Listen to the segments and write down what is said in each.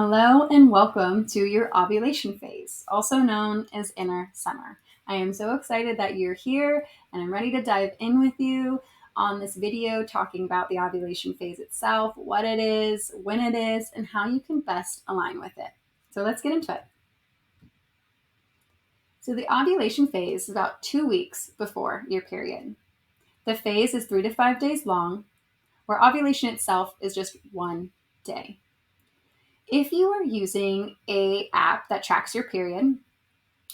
Hello and welcome to your ovulation phase, also known as inner summer. I am so excited that you're here and I'm ready to dive in with you on this video talking about the ovulation phase itself, what it is, when it is, and how you can best align with it. So let's get into it. So the ovulation phase is about 2 weeks before your period. The phase is 3 to 5 days long, where ovulation itself is just 1 day. If you are using an app that tracks your period,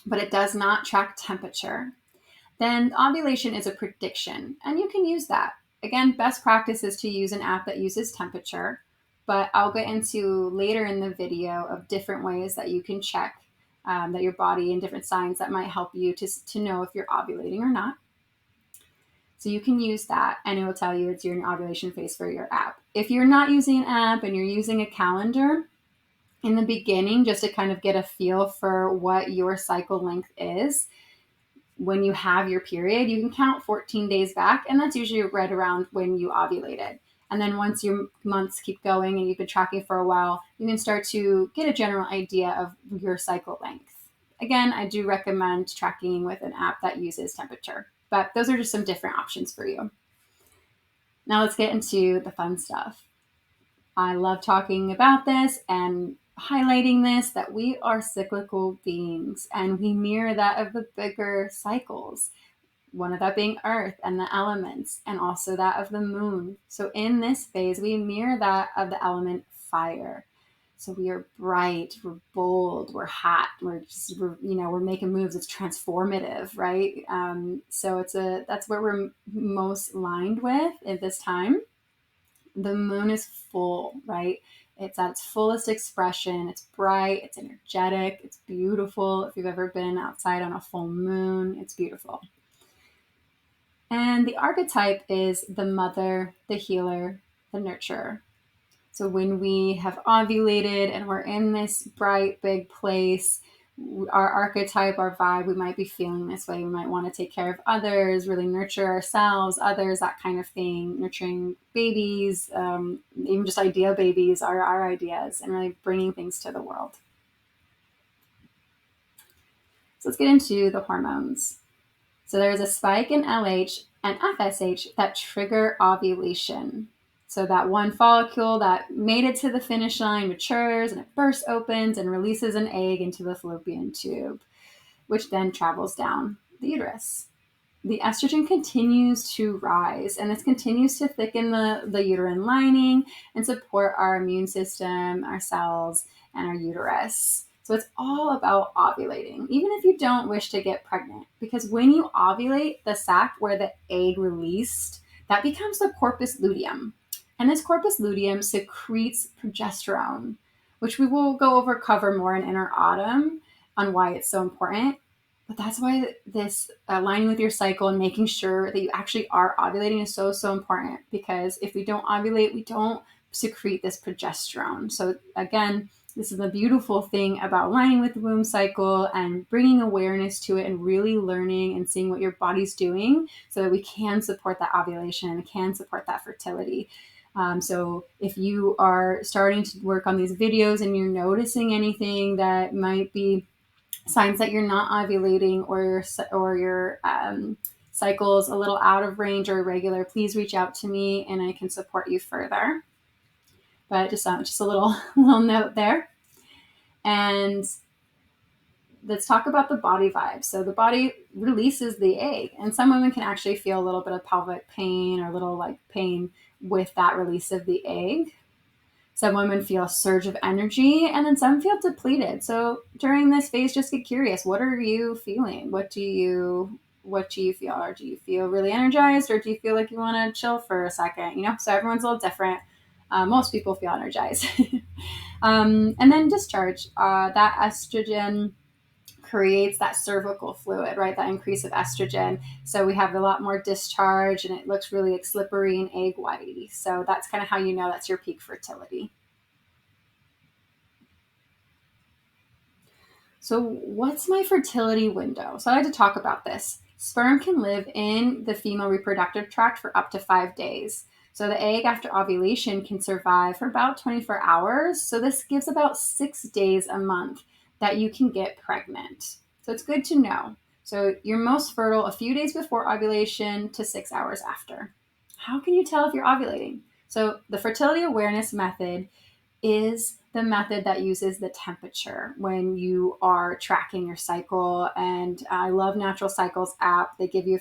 but it does not track temperature, then ovulation is a prediction, and you can use that. Again, best practice is to use an app that uses temperature, but I'll get into later in the video of different ways that you can check that your body and different signs that might help you to know if you're ovulating or not. So you can use that and it will tell you it's your ovulation phase for your app. If you're not using an app and you're using a calendar, in the beginning, just to kind of get a feel for what your cycle length is, when you have your period, you can count 14 days back, and that's usually right around when you ovulated. And then once your months keep going and you've been tracking for a while, you can start to get a general idea of your cycle length. Again, I do recommend tracking with an app that uses temperature, but those are just some different options for you. Now let's get into the fun stuff. I love talking about this and highlighting this, that we are cyclical beings and we mirror that of the bigger cycles, one of that being earth and the elements, and also that of the moon. So in this phase, we mirror that of the element fire. So we are bright, we're bold, we're hot, we're making moves. It's transformative, right? So that's where we're most aligned with at this time. The moon is full, right? It's at its fullest expression. It's bright, it's energetic, it's beautiful. If you've ever been outside on a full moon, it's beautiful. And the archetype is the mother, the healer, the nurturer. So when we have ovulated and we're in this bright, big place, our archetype, our vibe, we might be feeling this way. We might want to take care of others, really nurture ourselves, others, that kind of thing, nurturing babies, even just idea babies are our ideas, and really bringing things to the world. So let's get into the hormones. So there's a spike in LH and FSH that trigger ovulation. So that one follicle that made it to the finish line matures and it bursts opens and releases an egg into the fallopian tube, which then travels down the uterus. The estrogen continues to rise, and this continues to thicken the uterine lining and support our immune system, our cells, and our uterus. So it's all about ovulating, even if you don't wish to get pregnant, because when you ovulate, the sac where the egg released, that becomes the corpus luteum. And this corpus luteum secretes progesterone, which we will cover more in inner autumn on why it's so important. But that's why this aligning with your cycle and making sure that you actually are ovulating is so, so important, because if we don't ovulate, we don't secrete this progesterone. So again, this is the beautiful thing about aligning with the womb cycle and bringing awareness to it and really learning and seeing what your body's doing so that we can support that ovulation and can support that fertility. So if you are starting to work on these videos and you're noticing anything that might be signs that you're not ovulating or your cycle's a little out of range or irregular, please reach out to me and I can support you further. But just a little note there. And let's talk about the body vibe. So the body releases the egg, and some women can actually feel a little bit of pelvic pain or a little pain with that release of the egg. Some women feel a surge of energy, and then some feel depleted. So during this phase, just get curious. What are you feeling? What do you feel? Or do you feel really energized, or do you feel like you want to chill for a second? So everyone's a little different. Most people feel energized. And then discharge. That estrogen creates that cervical fluid, right? That increase of estrogen. So we have a lot more discharge and it looks really slippery and egg whitey. So that's kind of how you know that's your peak fertility. So what's my fertility window? So I like to talk about this. Sperm can live in the female reproductive tract for up to 5 days. So the egg after ovulation can survive for about 24 hours. So this gives about 6 days a month that you can get pregnant. So it's good to know. So you're most fertile a few days before ovulation to 6 hours after. How can you tell if you're ovulating? So the fertility awareness method is the method that uses the temperature when you are tracking your cycle. And I love Natural Cycles app. They give you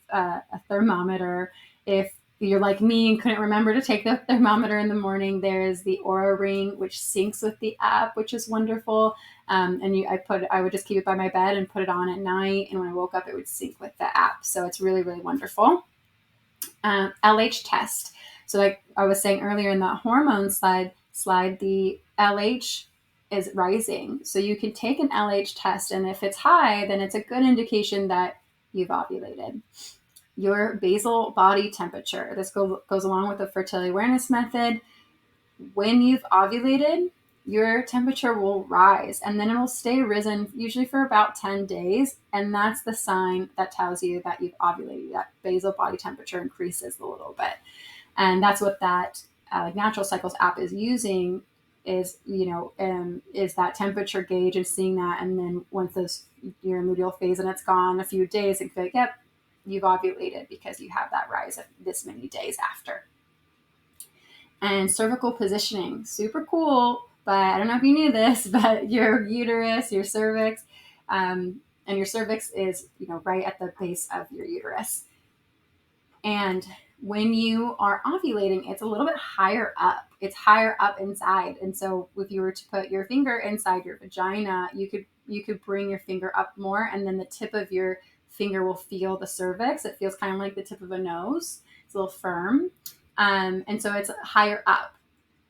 a thermometer. If you're like me and couldn't remember to take the thermometer in the morning, there's the Aura Ring, which syncs with the app, which is wonderful. I would just keep it by my bed and put it on at night. And when I woke up, it would sync with the app. So it's really, really wonderful. LH test. So like I was saying earlier in that hormone slide, the LH is rising. So you can take an LH test, and if it's high, then it's a good indication that you've ovulated. Your basal body temperature. This goes along with the fertility awareness method. When you've ovulated, your temperature will rise, and then it will stay risen usually for about 10 days. And that's the sign that tells you that you've ovulated. That basal body temperature increases a little bit. And that's what that Natural Cycles app is using is that temperature gauge and seeing that. And then once you're in luteal phase and it's gone a few days, and feel like, yep, you've ovulated because you have that rise of this many days after. And cervical positioning, super cool. But I don't know if you knew this, but your uterus, your cervix, and your cervix is right at the base of your uterus. And when you are ovulating, it's a little bit higher up. It's higher up inside. And so if you were to put your finger inside your vagina, you could bring your finger up more, and then the tip of your finger will feel the cervix. It feels kind of like the tip of a nose. It's a little firm. And so it's higher up.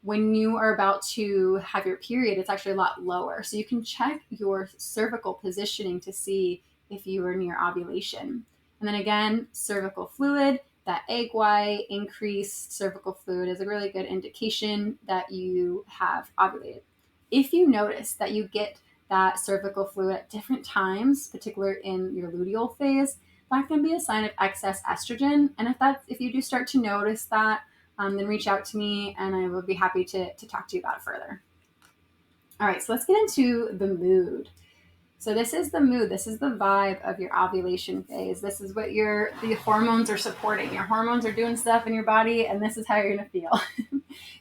When you are about to have your period, it's actually a lot lower. So you can check your cervical positioning to see if you are near ovulation. And then again, cervical fluid, that egg white, increased cervical fluid is a really good indication that you have ovulated. If you notice that you get that cervical fluid at different times, particularly in your luteal phase, that can be a sign of excess estrogen. And if you do start to notice that, then reach out to me and I would be happy to talk to you about it further. All right, so let's get into the mood. So this is the mood. This is the vibe of your ovulation phase. This is what the hormones are supporting. Your hormones are doing stuff in your body, and this is how you're going to feel.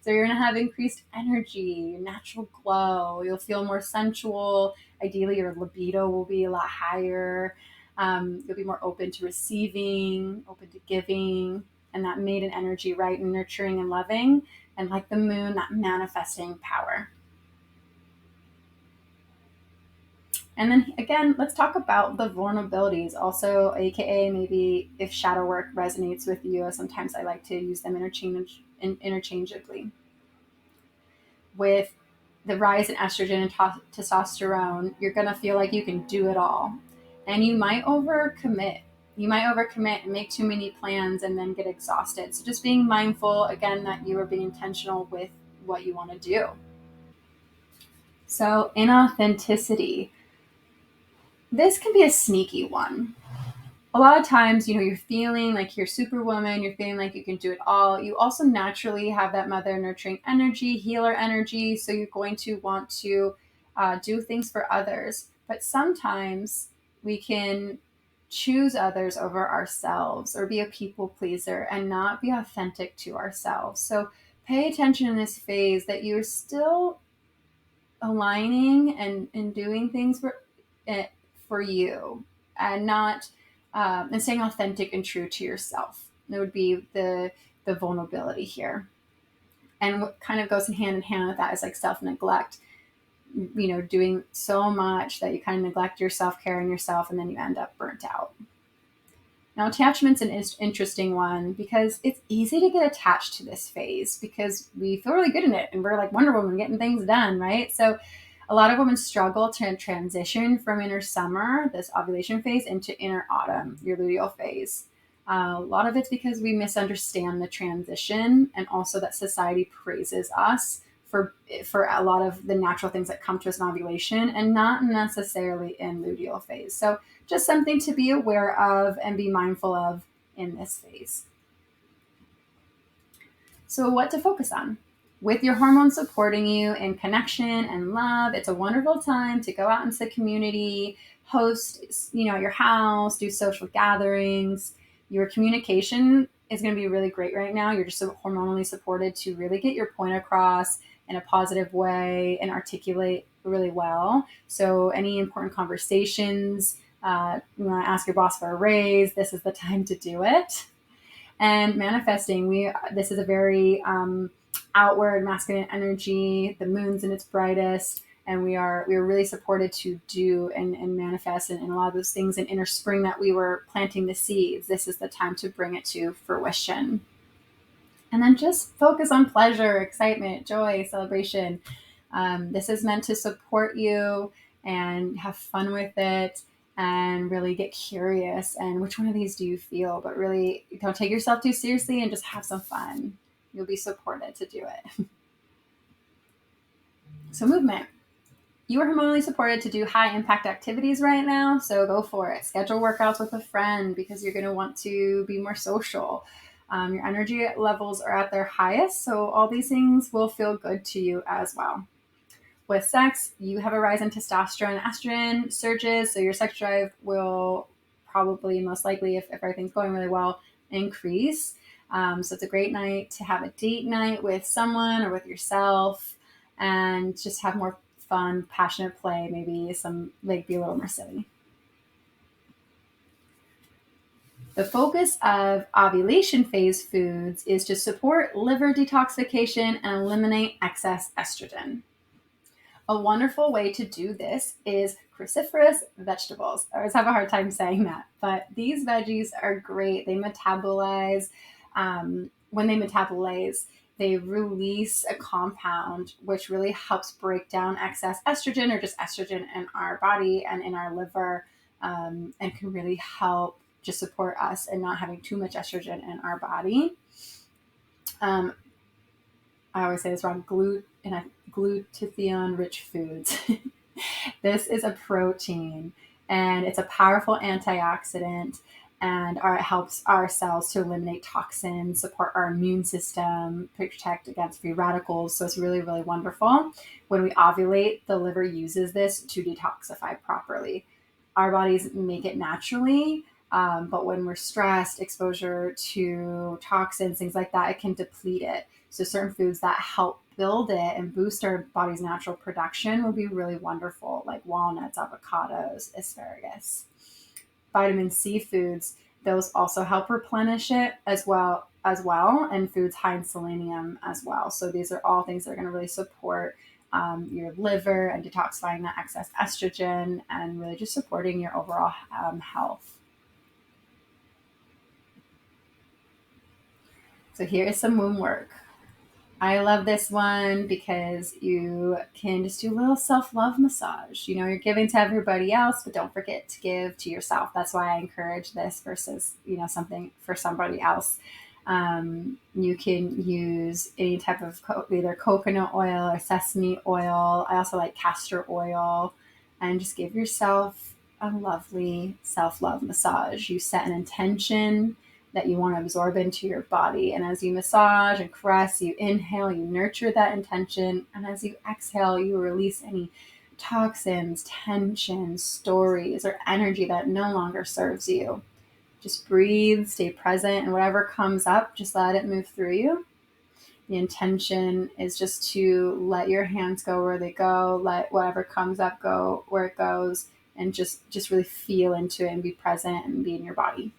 So you're going to have increased energy, natural glow. You'll feel more sensual. Ideally, your libido will be a lot higher. You'll be more open to receiving, open to giving, and that maiden energy, right? And nurturing and loving. And like the moon, that manifesting power. And then again, let's talk about the vulnerabilities also, AKA maybe if shadow work resonates with you. Sometimes I like to use them interchangeably. With the rise in estrogen and testosterone, you're going to feel like you can do it all. And you might overcommit. You might overcommit and make too many plans and then get exhausted. So just being mindful, again, that you are being intentional with what you want to do. So inauthenticity. This can be a sneaky one. A lot of times, you're feeling like you're superwoman, you're feeling like you can do it all. You also naturally have that mother nurturing energy, healer energy. So you're going to want to do things for others. But sometimes we can choose others over ourselves or be a people pleaser and not be authentic to ourselves. So pay attention in this phase that you're still aligning and doing things for you and not and staying authentic and true to yourself. That would be the vulnerability here. And what kind of goes hand in hand with that is like self-neglect, doing so much that you kind of neglect your self-care and yourself, and then you end up burnt out. Now, attachment's an interesting one because it's easy to get attached to this phase because we feel really good in it and we're like Wonder Woman getting things done, right? So a lot of women struggle to transition from inner summer, this ovulation phase, into inner autumn, your luteal phase. A lot of it's because we misunderstand the transition, and also that society praises us for a lot of the natural things that come to us in ovulation and not necessarily in luteal phase. So just something to be aware of and be mindful of in this phase. So what to focus on? With your hormones supporting you in connection and love, it's a wonderful time to go out into the community, host, at your house, do social gatherings. Your communication is going to be really great right now. You're just so hormonally supported to really get your point across in a positive way and articulate really well. So any important conversations, you want to ask your boss for a raise, this is the time to do it. And manifesting, this is a very outward masculine energy. The moon's in its brightest, and we are really supported to do and manifest and a lot of those things in inner spring that we were planting the seeds. This is the time to bring it to fruition. And then just focus on pleasure, excitement, joy, celebration. This is meant to support you and have fun with it and really get curious and which one of these do you feel, but really don't take yourself too seriously and just have some fun. You'll be supported to do it. So movement. You are hormonally supported to do high impact activities right now, so go for it. Schedule workouts with a friend because you're going to want to be more social. Your energy levels are at their highest, so all these things will feel good to you as well. With sex, you have a rise in testosterone and estrogen surges, so your sex drive will probably, most likely, if everything's going really well, increase. So it's a great night to have a date night with someone or with yourself and just have more fun, passionate play, maybe be a little more silly. The focus of ovulation phase foods is to support liver detoxification and eliminate excess estrogen. A wonderful way to do this is cruciferous vegetables. I always have a hard time saying that, but these veggies are great. They metabolize. When they metabolize, they release a compound which really helps break down excess estrogen or just estrogen in our body and in our liver, and can really help just support us in not having too much estrogen in our body. I always say this wrong, glutathione-rich foods. This is a protein, and it's a powerful antioxidant, and it helps our cells to eliminate toxins, support our immune system, protect against free radicals. So it's really, really wonderful. When we ovulate, the liver uses this to detoxify properly. Our bodies make it naturally, but when we're stressed, exposure to toxins, things like that, it can deplete it. So certain foods that help build it and boost our body's natural production will be really wonderful, like walnuts, avocados, asparagus. Vitamin C foods, those also help replenish it as well, and foods high in selenium as well. So these are all things that are going to really support your liver and detoxifying that excess estrogen and really just supporting your overall health. So here is some womb work. I love this one because you can just do a little self-love massage. You're giving to everybody else, but don't forget to give to yourself. That's why I encourage this versus, something for somebody else. You can use any type of either coconut oil or sesame oil. I also like castor oil, and just give yourself a lovely self-love massage. You set an intention that you want to absorb into your body. And as you massage and caress, you inhale, you nurture that intention. And as you exhale, you release any toxins, tension, stories, or energy that no longer serves you. Just breathe, stay present, and whatever comes up, just let it move through you. The intention is just to let your hands go where they go, let whatever comes up go where it goes, and just really feel into it and be present and be in your body.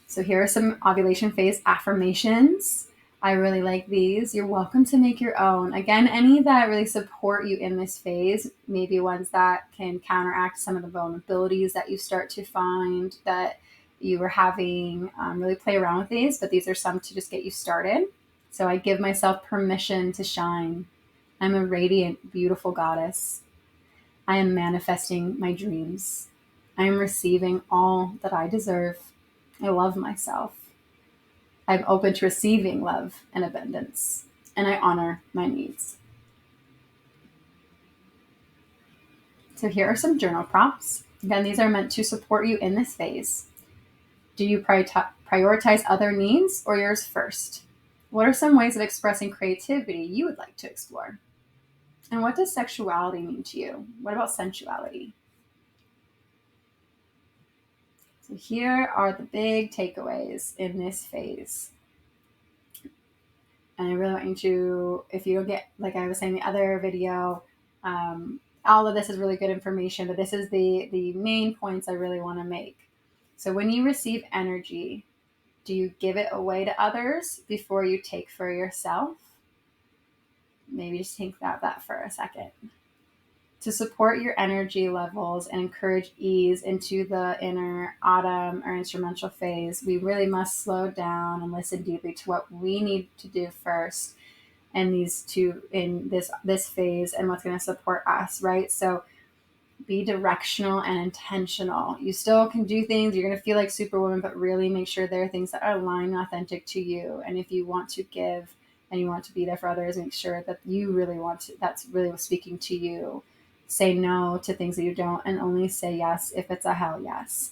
So here are some ovulation phase affirmations. I really like these. You're welcome to make your own. Again, any that really support you in this phase, maybe ones that can counteract some of the vulnerabilities that you start to find that you were having. Really play around with these, but these are some to just get you started. So I give myself permission to shine. I'm a radiant, beautiful goddess. I am manifesting my dreams. I am receiving all that I deserve. I love myself. I'm open to receiving love and abundance, and I honor my needs. So here are some journal prompts. Again, these are meant to support you in this phase. Do you prioritize other needs or yours first? What are some ways of expressing creativity you would like to explore? And what does sexuality mean to you? What about sensuality? So here are the big takeaways in this phase. And I really want you to, if you don't get, like I was saying in the other video, all of this is really good information, but this is the main points I really want to make. So when you receive energy, do you give it away to others before you take for yourself? Maybe just think about that for a second. To support your energy levels and encourage ease into the inner autumn or instrumental phase, we really must slow down and listen deeply to what we need to do first in this phase and what's going to support us, right? So be directional and intentional. You still can do things. You're going to feel like Superwoman, but really make sure there are things that are aligned and authentic to you. And if you want to give and you want to be there for others, make sure that you really want to, that's really speaking to you. Say no to things that you don't, and only say yes if it's a hell yes.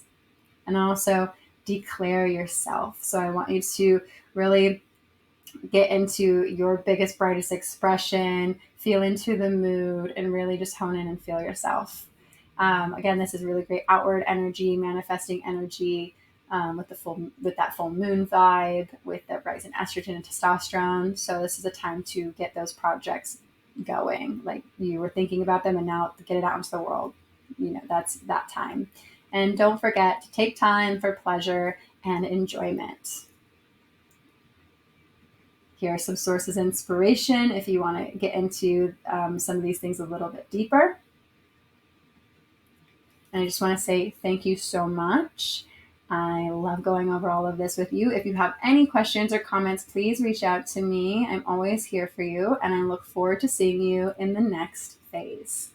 And also declare yourself. So I want you to really get into your biggest, brightest expression, feel into the mood, and really just hone in and feel yourself. Again, this is really great outward energy, manifesting energy, with that full moon vibe, with the rising estrogen and testosterone. So this is a time to get those projects going. Like you were thinking about them, and now get it out into the world. That's that time. And don't forget to take time for pleasure and enjoyment. Here are some sources of inspiration if you want to get into some of these things a little bit deeper. And I just want to say thank you so much. I love going over all of this with you. If you have any questions or comments, please reach out to me. I'm always here for you, and I look forward to seeing you in the next phase.